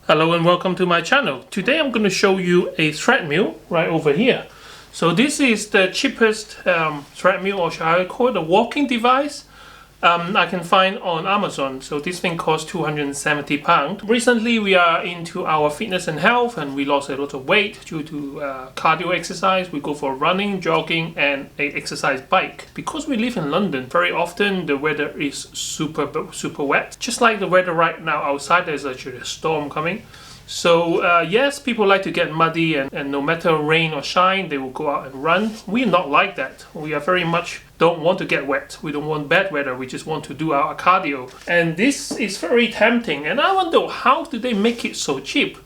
Hello and welcome to my channel. Today I'm going to show you a treadmill right over here. So this is the cheapest treadmill, or shall I call it a walking device, I can find on Amazon. So this thing costs £270. Recently we are into our fitness and health, and we lost a lot of weight due to cardio exercise. We go for running, jogging and a exercise bike. Because we live in London, very often the weather is super wet. Just like the weather right now outside, there's actually a storm coming. So yes, people like to get muddy, and no matter rain or shine, they will go out and run. We're not like that. We are very much don't want to get wet. We don't want bad weather. We just want to do our cardio. And this is very tempting. And I wonder, how do they make it so cheap?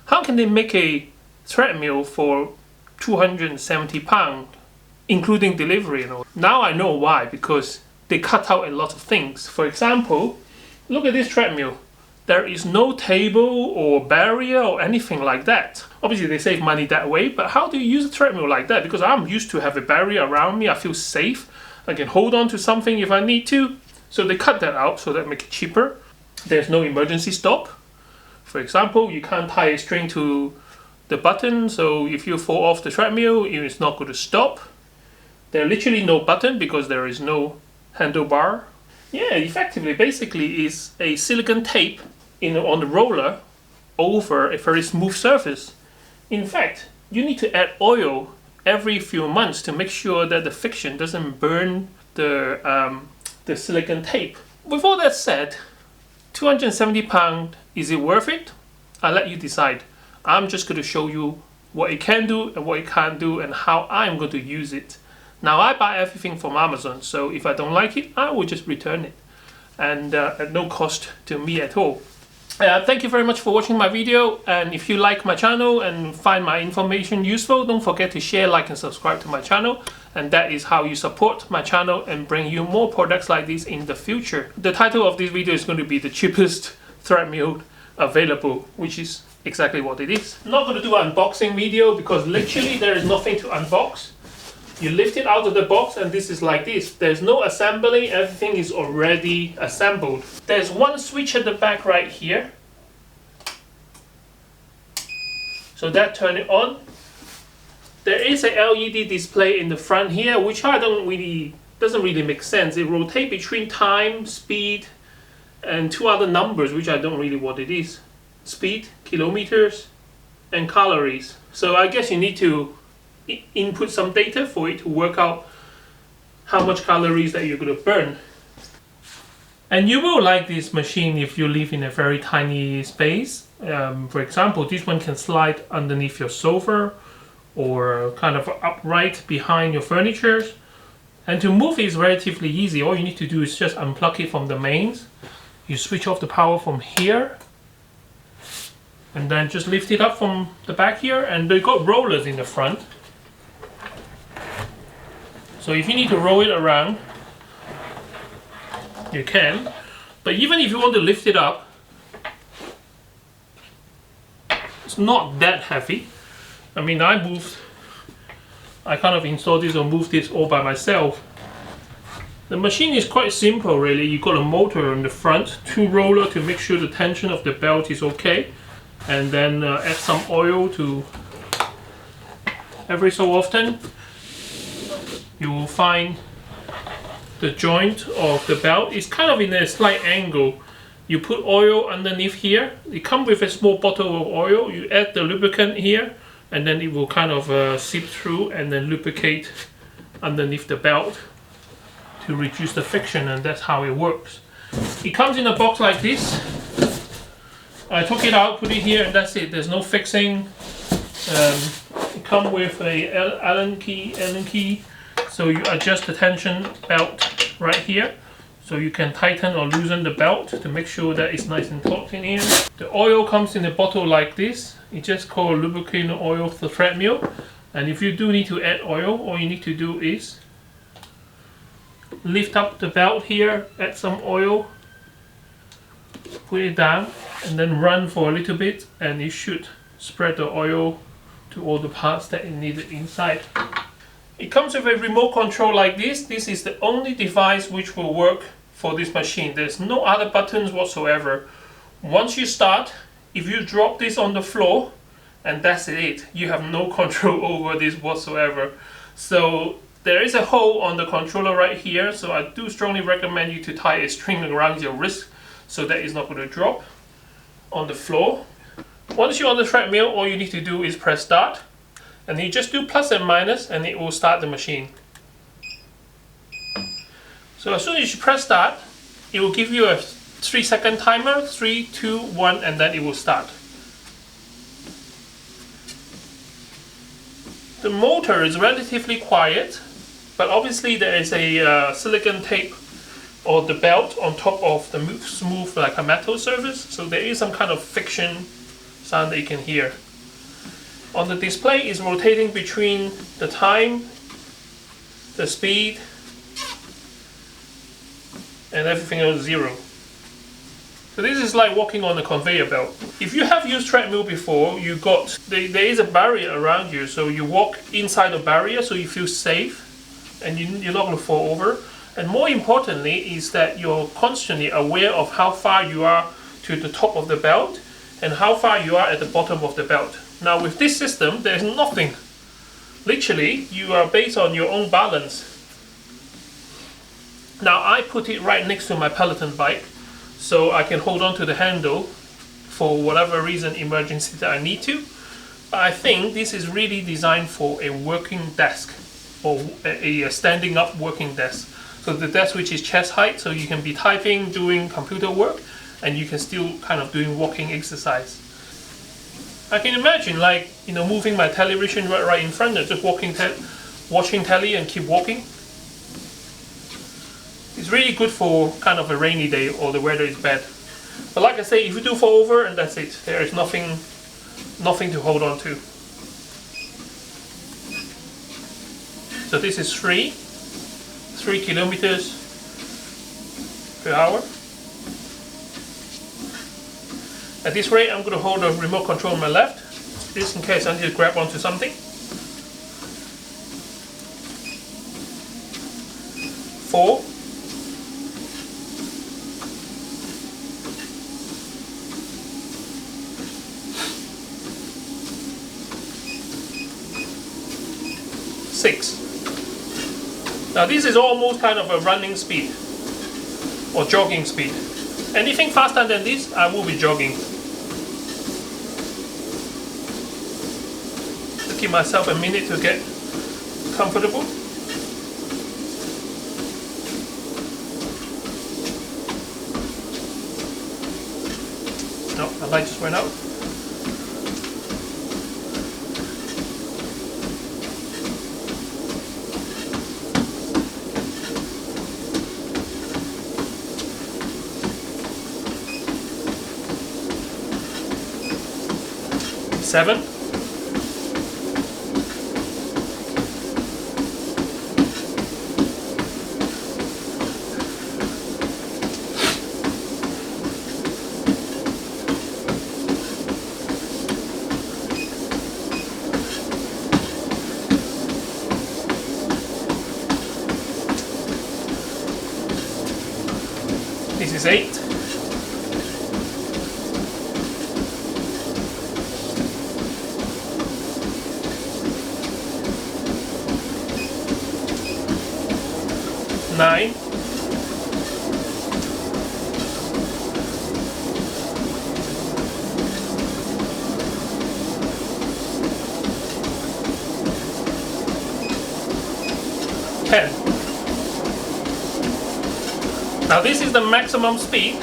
How can they make a treadmill for £270, including delivery and all? Now I know why, because they cut out a lot of things. For example, look at this treadmill. There is no table or barrier or anything like that. Obviously they save money that way, but how do you use a treadmill like that? Because I'm used to have a barrier around me. I feel safe. I can hold on to something if I need to. So they cut that out, so that makes it cheaper. There's no emergency stop. For example, you can't tie a string to the button, so if you fall off the treadmill, it's not going to stop. There's literally no button because there is no handlebar. Yeah, effectively, basically is a silicone tape on the roller over a very smooth surface. In fact, you need to add oil every few months to make sure that the friction doesn't burn the silicone tape. With all that said, £270, is it worth it? I'll let you decide. I'm just going to show you what it can do and what it can't do and how I'm going to use it. Now, I buy everything from Amazon, so if I don't like it, I will just return it, and at no cost to me at all. Thank you very much for watching my video, and if you like my channel and find my information useful, don't forget to share, like and subscribe to my channel, and that is how you support my channel and bring you more products like this in the future. The title of this video is going to be the cheapest treadmill available, which is exactly what it is. I'm not going to do an unboxing video because literally there is nothing to unbox. You lift it out of the box and this is like this. There's no assembly, everything is already assembled. There's one switch at the back right here. So that turn it on. There is a LED display in the front here, which doesn't really make sense. It rotates between time, speed, and two other numbers, which I don't really know what it is. Speed, kilometers, and calories. So I guess you need to input some data for it to work out how much calories that you're going to burn. And you will like this machine if you live in a very tiny space. For example, this one can slide underneath your sofa or kind of upright behind your furniture. And to move it is relatively easy. All you need to do is just unplug it from the mains. You switch off the power from here, and then just lift it up from the back here, and they got rollers in the front. So if you need to roll it around, you can. But even if you want to lift it up, it's not that heavy. I mean, I kind of installed this or moved this all by myself. The machine is quite simple really. You got a motor on the front, two rollers to make sure the tension of the belt is okay, and then add some oil to every so often. You will find the joint of the belt is kind of in a slight angle. You put oil underneath here. It comes with a small bottle of oil. You add the lubricant here, and then it will kind of seep through and then lubricate underneath the belt to reduce the friction, and that's how it works. It comes in a box like this. I took it out, put it here, and that's it. There's no fixing. It comes with a Allen key. So you adjust the tension belt right here, so you can tighten or loosen the belt to make sure that it's nice and taut in here. The oil comes in a bottle like this. It's just called lubricating oil for the treadmill. And if you do need to add oil, all you need to do is lift up the belt here, add some oil, put it down, and then run for a little bit, and it should spread the oil to all the parts that it needed inside. It comes with a remote control like this. This is the only device which will work for this machine. There's no other buttons whatsoever. Once you start, if you drop this on the floor, and that's it, you have no control over this whatsoever. So there is a hole on the controller right here, so I do strongly recommend you to tie a string around your wrist so that it's not going to drop on the floor. Once you're on the treadmill, all you need to do is press start, and you just do plus and minus and it will start the machine. So as soon as you press start, it will give you a 3-second timer, 3, 2, 1, and then it will start. The motor is relatively quiet, but obviously there is a silicone tape or the belt on top of the smooth like a metal surface, so there is some kind of friction sound that you can hear. On the display is rotating between the time, the speed, and everything else is 0. So this is like walking on a conveyor belt. If you have used treadmill before, there is a barrier around you, so you walk inside the barrier so you feel safe and you're not going to fall over. And more importantly is that you're constantly aware of how far you are to the top of the belt and how far you are at the bottom of the belt. Now with this system, there's nothing. Literally, you are based on your own balance. Now I put it right next to my Peloton bike, so I can hold on to the handle for whatever reason, emergency that I need to. But I think this is really designed for a working desk or a standing up working desk. So the desk which is chest height, so you can be typing, doing computer work, and you can still kind of doing walking exercise. I can imagine moving my television right in front and just watching telly and keep walking. It's really good for kind of a rainy day or the weather is bad. But like I say, if you do fall over, and that's it. There is nothing to hold on to. So this is 3 kilometers per hour. At this rate, I'm going to hold the remote control on my left, just in case I need to grab onto something. 4. 6. Now this is almost kind of a running speed or jogging speed. Anything faster than this, I will be jogging. To give myself a minute to get comfortable. No, the light just went out. Seven. 8. 9. 10. Now this is the maximum speed.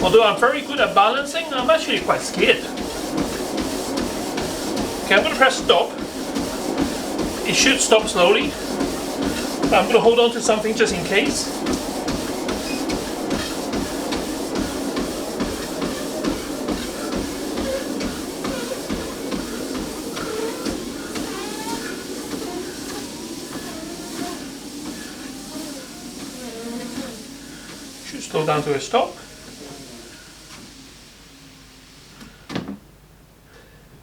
Although I'm very good at balancing, I'm actually quite scared. Okay, I'm going to press stop. It should stop slowly. But I'm going to hold on to something just in case. Should slow down to a stop.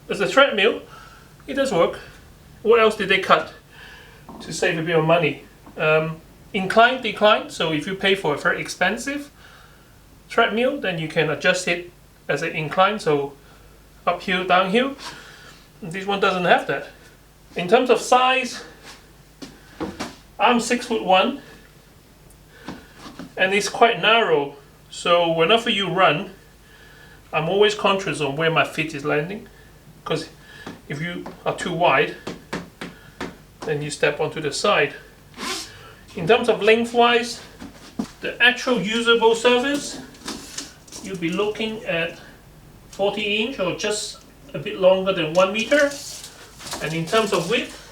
As a treadmill, it does work. What else did they cut to save a bit of money? Incline, decline. So if you pay for a very expensive treadmill, then you can adjust it as an incline, so uphill, downhill. This one doesn't have that. In terms of size, I'm 6'1", and it's quite narrow, so whenever you run, I'm always conscious on where my feet is landing, because if you are too wide, then you step onto the side. In terms of lengthwise, the actual usable surface, you'll be looking at 40 inch or just a bit longer than 1 meter. And in terms of width,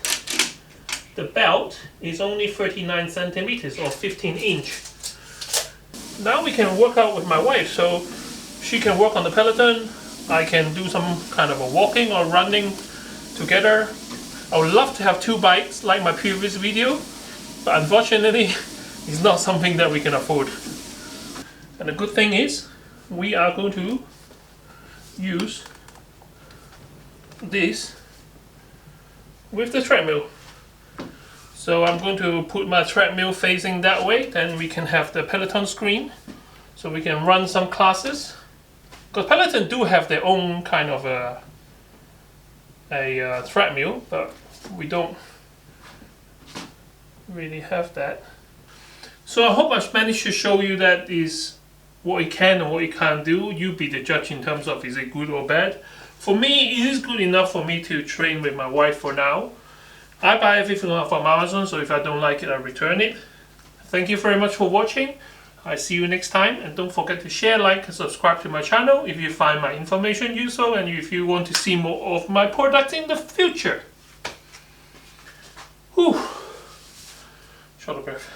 the belt is only 39 centimeters or 15 inch. Now we can work out with my wife, so she can work on the Peloton, I can do some kind of a walking or running together. I would love to have 2 bikes like my previous video, but unfortunately it's not something that we can afford. And the good thing is, we are going to use this with the treadmill. So I'm going to put my treadmill facing that way, then we can have the Peloton screen, so we can run some classes. Because Peloton do have their own kind of a treadmill, but we don't really have that. So I hope I've managed to show you that is what it can and what it can't do. You be the judge in terms of is it good or bad. For me, it is good enough for me to train with my wife for now. I buy everything from Amazon, so if I don't like it, I return it. Thank you very much for watching. I see you next time, and don't forget to share, like, and subscribe to my channel if you find my information useful and if you want to see more of my products in the future. Whew. Short of breath.